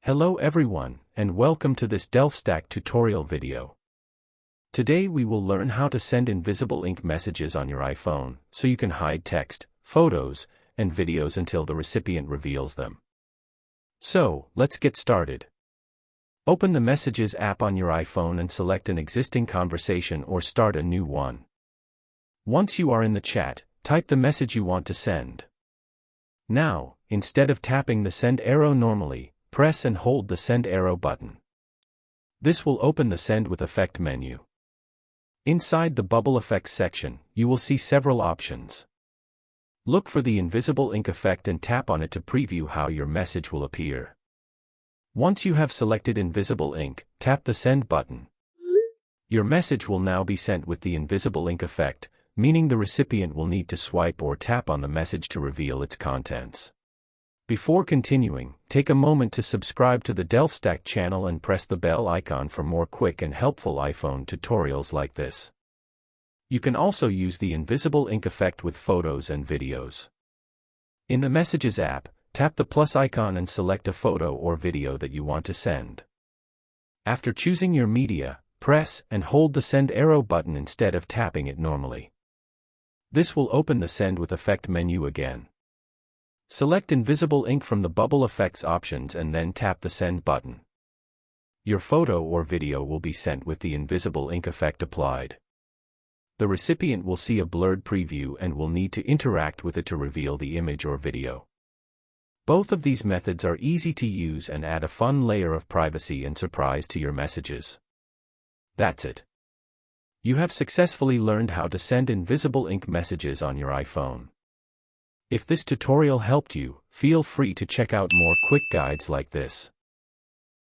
Hello everyone, and welcome to this Delphi tutorial video. Today we will learn how to send invisible ink messages on your iPhone, so you can hide text, photos, and videos until the recipient reveals them. So, let's get started. Open the Messages app on your iPhone and select an existing conversation or start a new one. Once you are in the chat, type the message you want to send. Now, instead of tapping the send arrow normally, press and hold the send arrow button. This will open the Send with Effect menu. Inside the bubble effects section, you will see several options. Look for the invisible ink effect and tap on it to preview how your message will appear. Once you have selected invisible ink, tap the Send button. Your message will now be sent with the invisible ink effect, meaning the recipient will need to swipe or tap on the message to reveal its contents. Before continuing, take a moment to subscribe to the Delphi channel and press the bell icon for more quick and helpful iPhone tutorials like this. You can also use the invisible ink effect with photos and videos. In the Messages app, tap the plus icon and select a photo or video that you want to send. After choosing your media, press and hold the Send arrow button instead of tapping it normally. This will open the Send with Effect menu again. Select invisible ink from the bubble effects options and then tap the Send button. Your photo or video will be sent with the invisible ink effect applied. The recipient will see a blurred preview and will need to interact with it to reveal the image or video. Both of these methods are easy to use and add a fun layer of privacy and surprise to your messages. That's it. You have successfully learned how to send invisible ink messages on your iPhone. If this tutorial helped you, feel free to check out more quick guides like this.